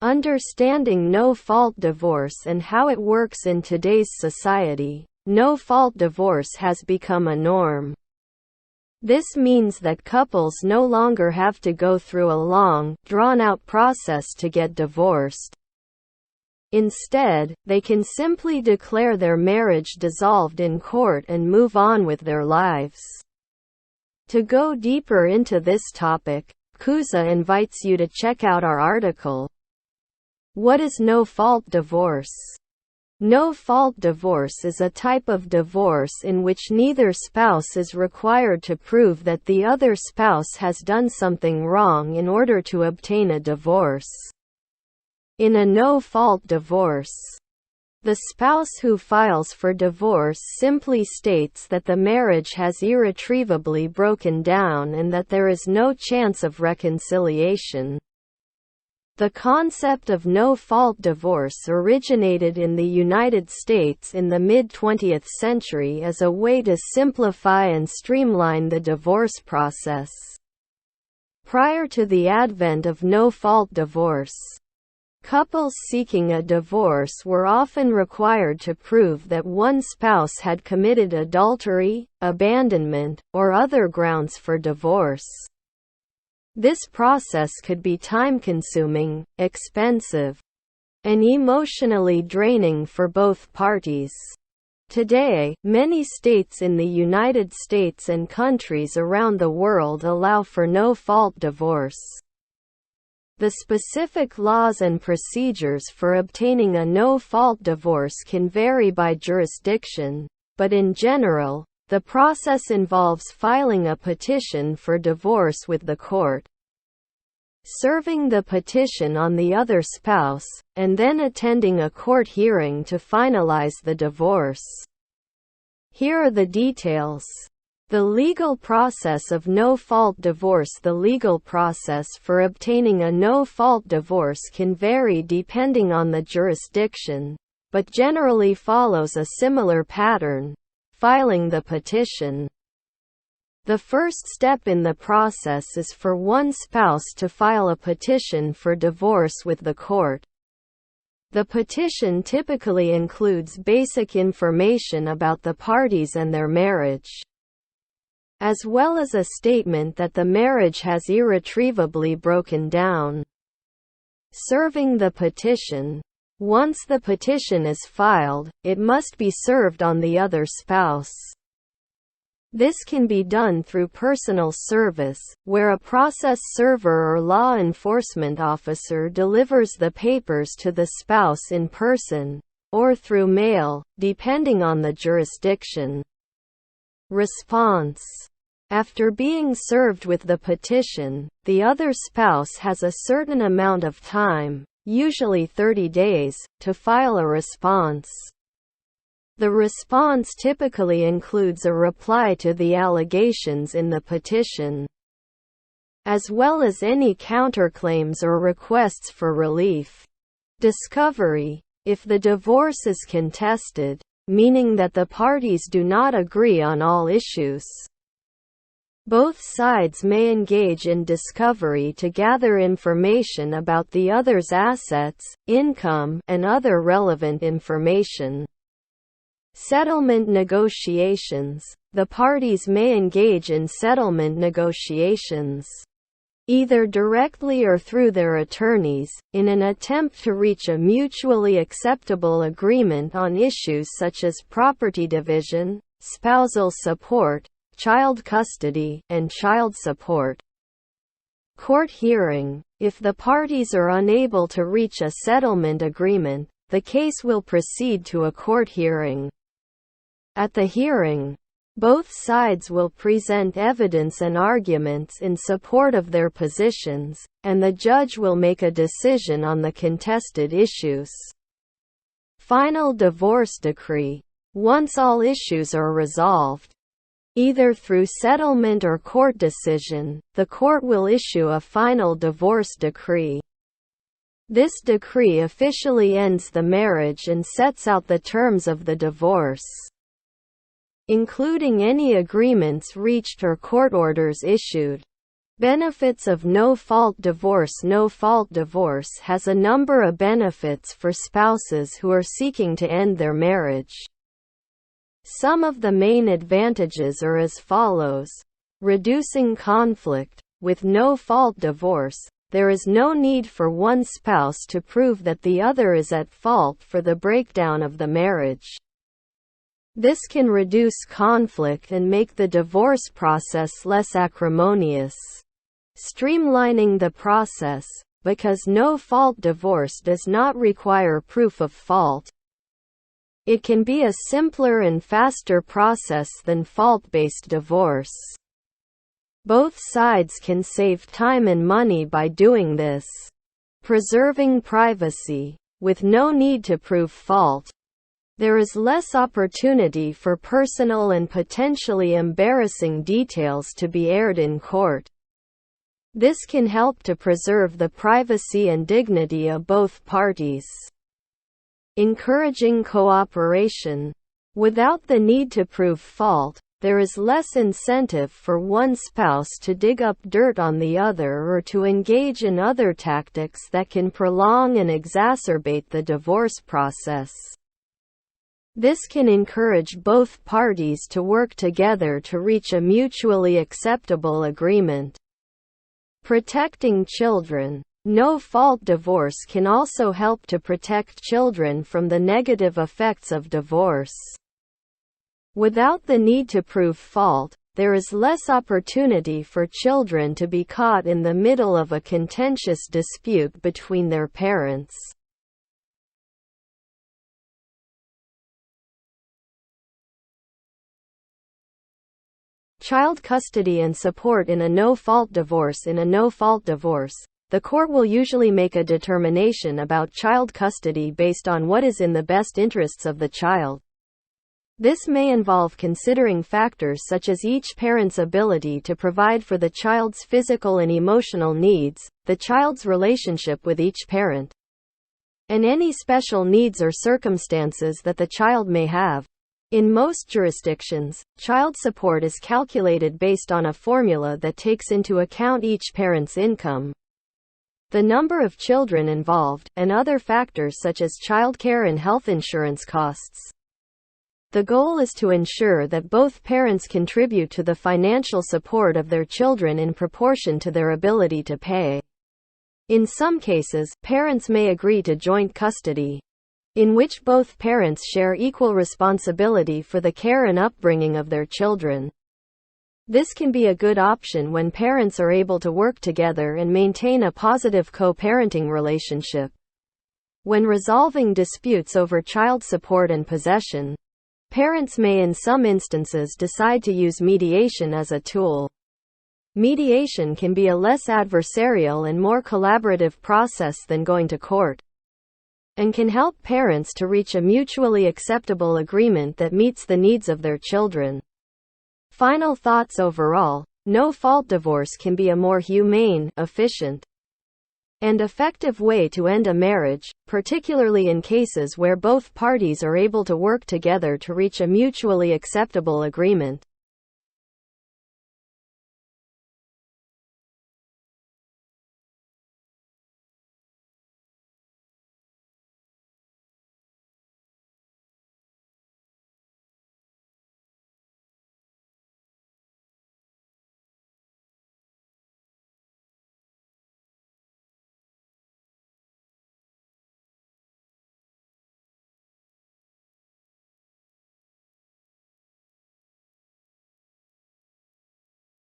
Understanding no-fault divorce and how it works in today's society, no-fault divorce has become a norm. This means that couples no longer have to go through a long, drawn-out process to get divorced. Instead, they can simply declare their marriage dissolved in court and move on with their lives. To go deeper into this topic, Kuza invites you to check out our article. What is no-fault divorce? No-fault divorce is a type of divorce in which neither spouse is required to prove that the other spouse has done something wrong in order to obtain a divorce. In a no-fault divorce, the spouse who files for divorce simply states that the marriage has irretrievably broken down and that there is no chance of reconciliation. The concept of no-fault divorce originated in the United States in the mid-20th century as a way to simplify and streamline the divorce process. Prior to the advent of no-fault divorce, couples seeking a divorce were often required to prove that one spouse had committed adultery, abandonment, or other grounds for divorce. This process could be time-consuming, expensive, and emotionally draining for both parties. Today, many states in the United States and countries around the world allow for no-fault divorce. The specific laws and procedures for obtaining a no-fault divorce can vary by jurisdiction, but in general, the process involves filing a petition for divorce with the court, serving the petition on the other spouse, and then attending a court hearing to finalize the divorce. Here are the details. The legal process of no-fault divorce. The legal process for obtaining a no-fault divorce can vary depending on the jurisdiction, but generally follows a similar pattern: filing the petition. The first step in the process is for one spouse to file a petition for divorce with the court. The petition typically includes basic information about the parties and their marriage, as well as a statement that the marriage has irretrievably broken down. Serving the petition. Once the petition is filed, it must be served on the other spouse. This can be done through personal service, where a process server or law enforcement officer delivers the papers to the spouse in person, or through mail, depending on the jurisdiction. Response. After being served with the petition, the other spouse has a certain amount of time, usually 30 days, to file a response. The response typically includes a reply to the allegations in the petition, as well as any counterclaims or requests for relief. Discovery. If the divorce is contested, meaning that the parties do not agree on all issues, both sides may engage in discovery to gather information about the other's assets, income, and other relevant information. Settlement negotiations. The parties may engage in settlement negotiations, either directly or through their attorneys, in an attempt to reach a mutually acceptable agreement on issues such as property division, spousal support, child custody, and child support. Court hearing. If the parties are unable to reach a settlement agreement, the case will proceed to a court hearing. At the hearing, both sides will present evidence and arguments in support of their positions, and the judge will make a decision on the contested issues. Final divorce decree. Once all issues are resolved, either through settlement or court decision, the court will issue a final divorce decree. This decree officially ends the marriage and sets out the terms of the divorce, including any agreements reached or court orders issued. Benefits of no-fault divorce. No-fault divorce has a number of benefits for spouses who are seeking to end their marriage. Some of the main advantages are as follows. Reducing conflict. With no-fault divorce, there is no need for one spouse to prove that the other is at fault for the breakdown of the marriage. This can reduce conflict and make the divorce process less acrimonious. Streamlining the process. Because no-fault divorce does not require proof of fault, it can be a simpler and faster process than fault-based divorce. Both sides can save time and money by doing this. Preserving privacy. With no need to prove fault, there is less opportunity for personal and potentially embarrassing details to be aired in court. This can help to preserve the privacy and dignity of both parties. Encouraging cooperation. Without the need to prove fault, there is less incentive for one spouse to dig up dirt on the other or to engage in other tactics that can prolong and exacerbate the divorce process. This can encourage both parties to work together to reach a mutually acceptable agreement. Protecting children. No-fault divorce can also help to protect children from the negative effects of divorce. Without the need to prove fault, there is less opportunity for children to be caught in the middle of a contentious dispute between their parents. Child custody and support in a no-fault divorce. In a no-fault divorce, the court will usually make a determination about child custody based on what is in the best interests of the child. This may involve considering factors such as each parent's ability to provide for the child's physical and emotional needs, the child's relationship with each parent, and any special needs or circumstances that the child may have. In most jurisdictions, child support is calculated based on a formula that takes into account each parent's income, the number of children involved, and other factors such as childcare and health insurance costs. The goal is to ensure that both parents contribute to the financial support of their children in proportion to their ability to pay. In some cases, parents may agree to joint custody, in which both parents share equal responsibility for the care and upbringing of their children. This can be a good option when parents are able to work together and maintain a positive co-parenting relationship. When resolving disputes over child support and possession, parents may in some instances decide to use mediation as a tool. Mediation can be a less adversarial and more collaborative process than going to court, and can help parents to reach a mutually acceptable agreement that meets the needs of their children. Final thoughts. Overall, no-fault divorce can be a more humane, efficient, and effective way to end a marriage, particularly in cases where both parties are able to work together to reach a mutually acceptable agreement.